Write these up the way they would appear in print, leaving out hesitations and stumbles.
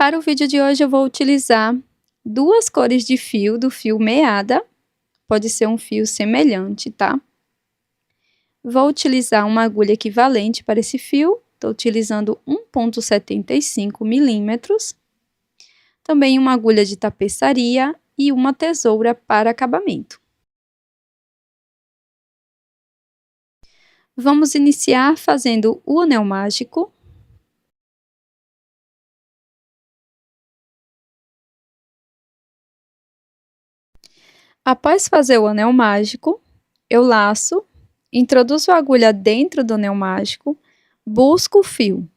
Para o vídeo de hoje eu vou utilizar duas cores de fio, do fio meada, pode ser um fio semelhante, tá? Vou utilizar uma agulha equivalente para esse fio, estou utilizando 1,75 milímetros. Também uma agulha de tapeçaria e uma tesoura para acabamento. Vamos iniciar fazendo o anel mágico. Após fazer o anel mágico, eu laço, introduzo a agulha dentro do anel mágico, busco o fio,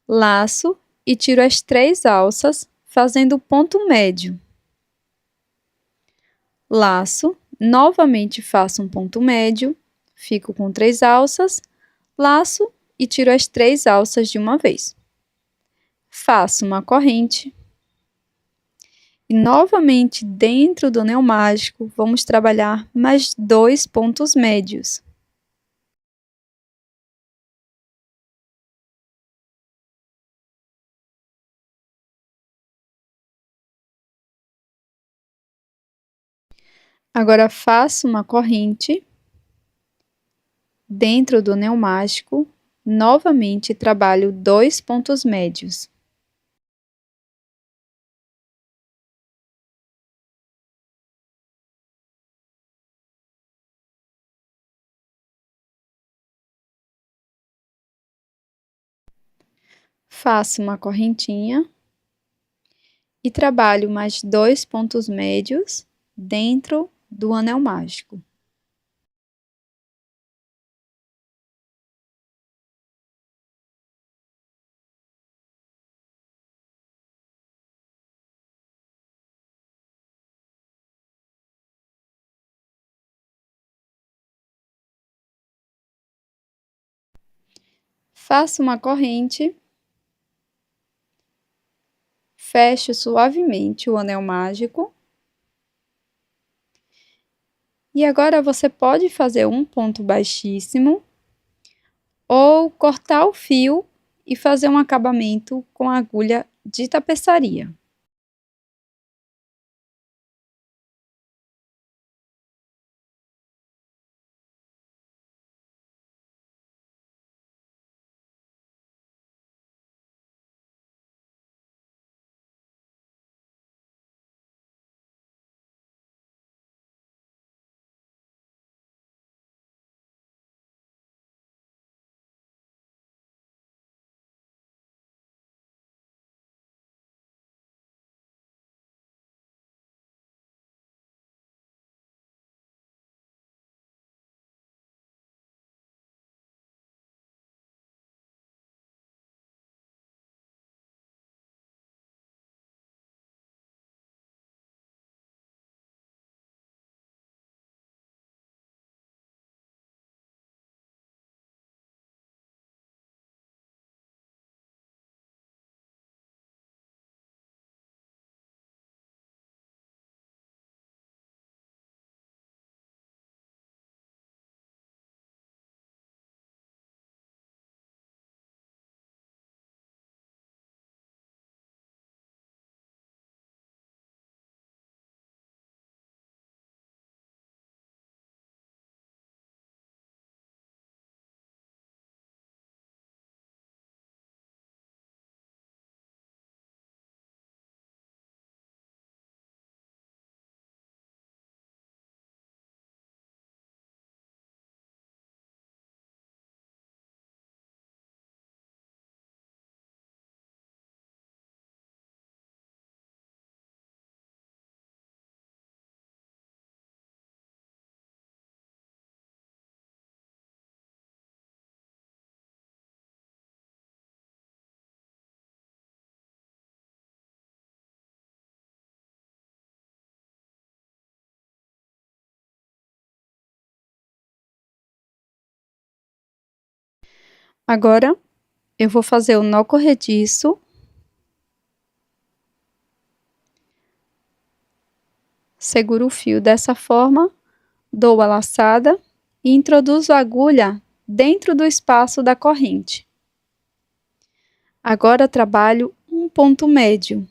laço e tiro as 3 alças, fazendo o ponto médio. Laço, novamente faço um ponto médio, fico com 3 alças, laço e tiro as 3 alças de uma vez. Faço uma corrente. E novamente, dentro do anel mágico, vamos trabalhar mais 2 pontos médios. Agora, faço uma corrente. Dentro do anel mágico, novamente trabalho 2 pontos médios. Faço uma correntinha e trabalho mais 2 pontos médios dentro do anel mágico. Faço uma corrente, fecho suavemente o anel mágico. E agora você pode fazer um ponto baixíssimo ou cortar o fio e fazer um acabamento com a agulha de tapeçaria. Agora, eu vou fazer o nó corrediço. Seguro o fio dessa forma, dou a laçada e introduzo a agulha dentro do espaço da corrente. Agora, trabalho um um ponto médio.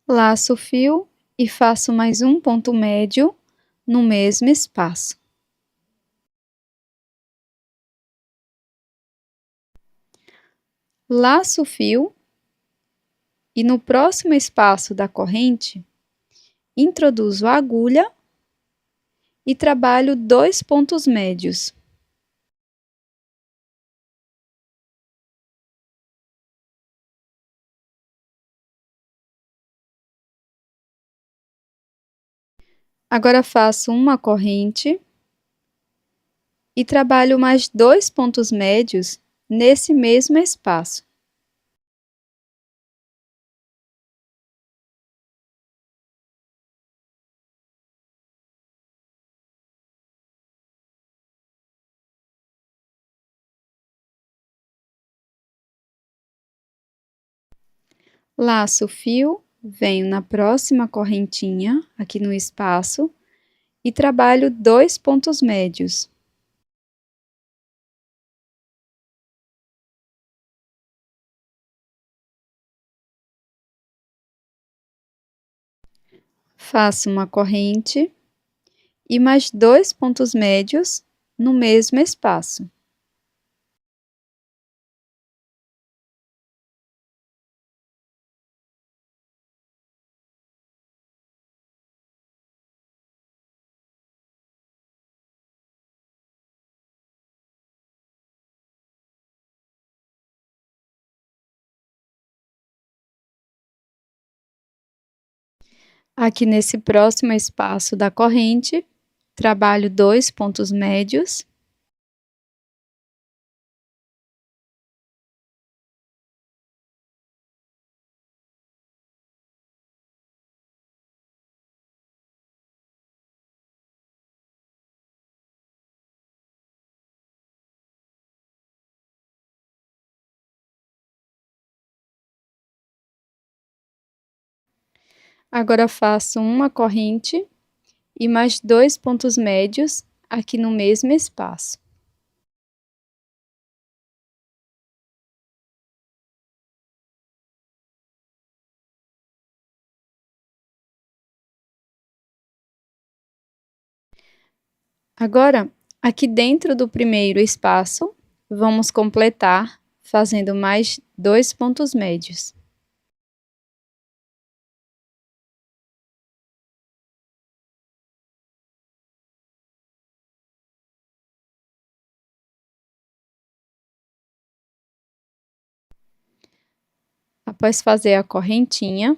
Laço o fio e faço mais um ponto médio no mesmo espaço. Laço o fio e no próximo espaço da corrente, introduzo a agulha e trabalho 2 pontos médios. Agora faço uma corrente e trabalho mais 2 pontos médios nesse mesmo espaço. Laço o fio, venho na próxima correntinha, aqui no espaço, e trabalho 2 pontos médios. Faço uma corrente e mais 2 pontos médios no mesmo espaço. Aqui nesse próximo espaço da corrente, trabalho 2 pontos médios. Agora faço uma corrente e mais 2 pontos médios aqui no mesmo espaço. Agora, aqui dentro do primeiro espaço, vamos completar fazendo mais 2 pontos médios. Após fazer a correntinha,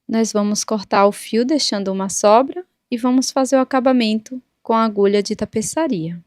nós vamos cortar o fio deixando uma sobra e vamos fazer o acabamento com a agulha de tapeçaria.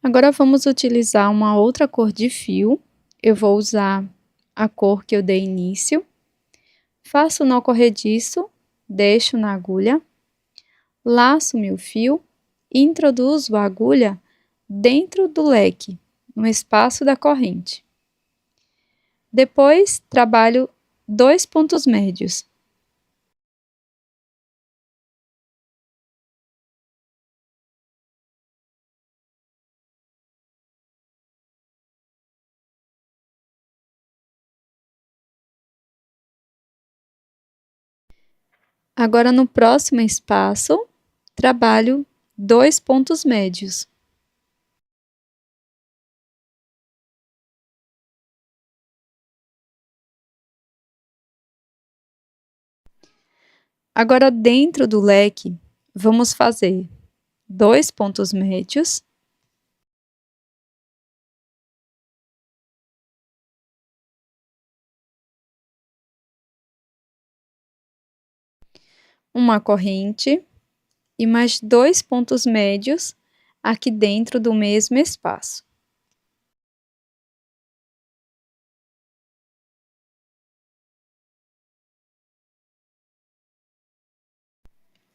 Agora vamos utilizar uma outra cor de fio. Eu vou usar a cor que eu dei início. Faço nó corrediço, deixo na agulha, laço meu fio e introduzo a agulha dentro do leque, no espaço da corrente. Depois, trabalho 2 pontos médios. Agora, no próximo espaço, trabalho 2 pontos médios. Agora, dentro do leque, vamos fazer 2 pontos médios. Uma corrente e mais 2 pontos médios aqui dentro do mesmo espaço.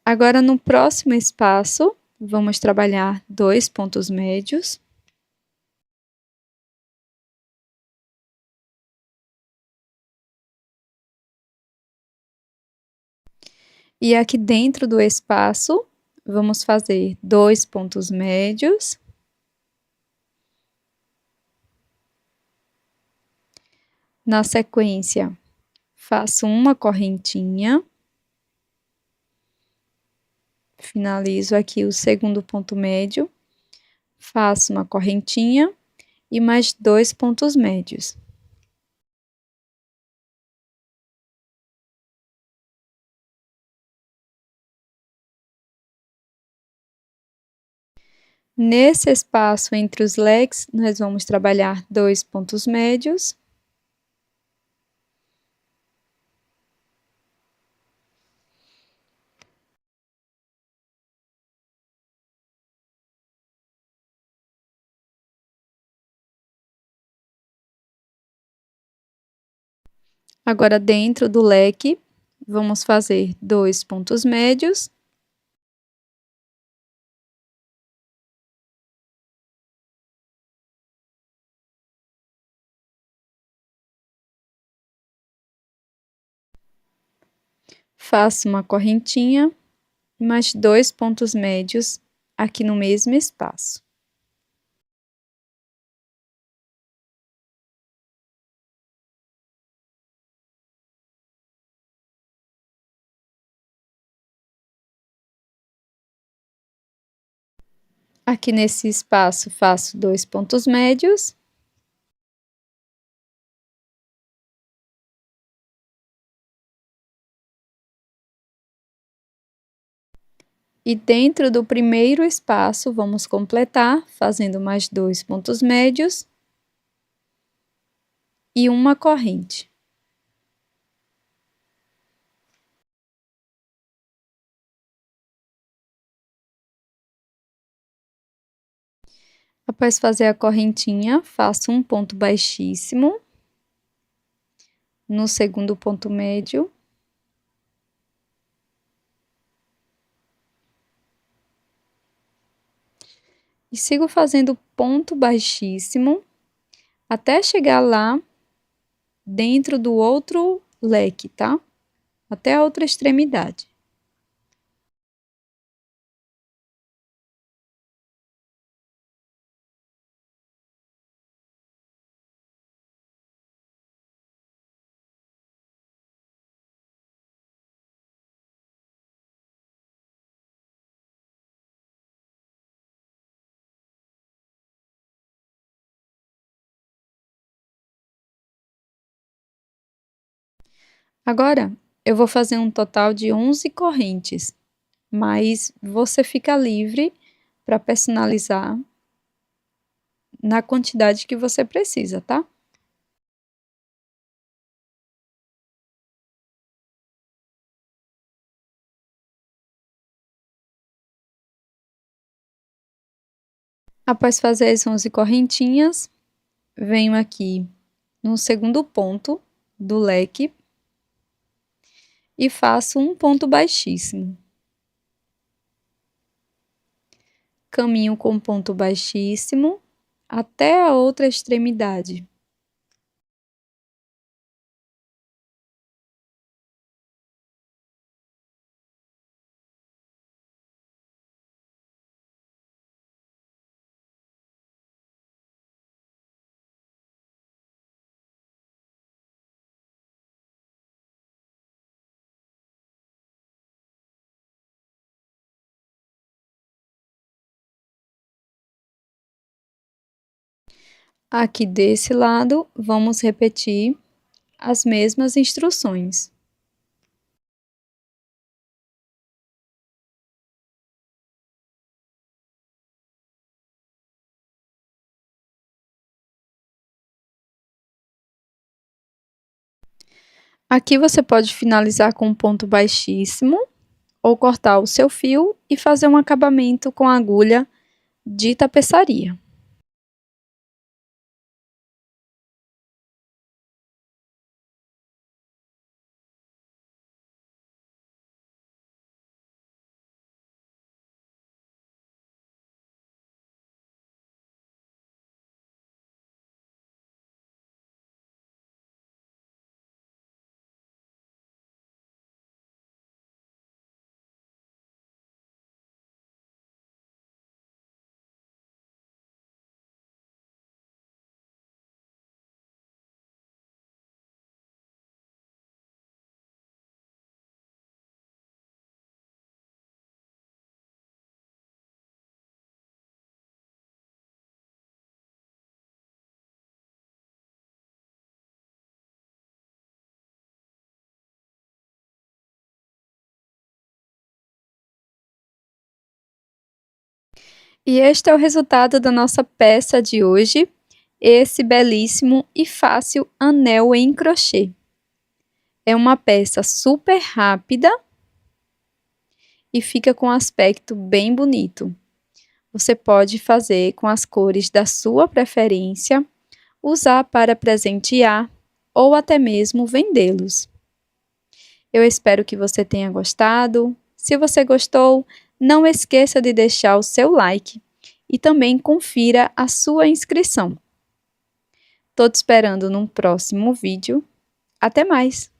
Agora, no próximo espaço, vamos trabalhar 2 pontos médios. E aqui dentro do espaço, vamos fazer 2 pontos médios. Na sequência, faço uma correntinha. Finalizo aqui o segundo ponto médio. Faço uma correntinha e mais 2 pontos médios. Nesse espaço entre os leques, nós vamos trabalhar 2 pontos médios. Agora, dentro do leque, vamos fazer 2 pontos médios. Faço uma correntinha, mais 2 pontos médios aqui no mesmo espaço. Aqui nesse espaço, faço 2 pontos médios. E dentro do primeiro espaço, vamos completar, fazendo mais 2 pontos médios e uma corrente. Após fazer a correntinha, faço um ponto baixíssimo no segundo ponto médio. E sigo fazendo ponto baixíssimo até chegar lá dentro do outro leque, tá? Até a outra extremidade. Agora, eu vou fazer um total de 11 correntes, mas você fica livre para personalizar na quantidade que você precisa, tá? Após fazer as 11 correntinhas, venho aqui no segundo ponto do leque e faço um ponto baixíssimo. Caminho com ponto baixíssimo até a outra extremidade. Aqui desse lado, vamos repetir as mesmas instruções. Aqui você pode finalizar com um ponto baixíssimo ou cortar o seu fio e fazer um acabamento com agulha de tapeçaria. E este é o resultado da nossa peça de hoje, esse belíssimo e fácil anel em crochê. É uma peça super rápida e fica com um aspecto bem bonito. Você pode fazer com as cores da sua preferência, usar para presentear ou até mesmo vendê-los. Eu espero que você tenha gostado. Se você gostou, não esqueça de deixar o seu like e também confira a sua inscrição. Tô te esperando num próximo vídeo. Até mais!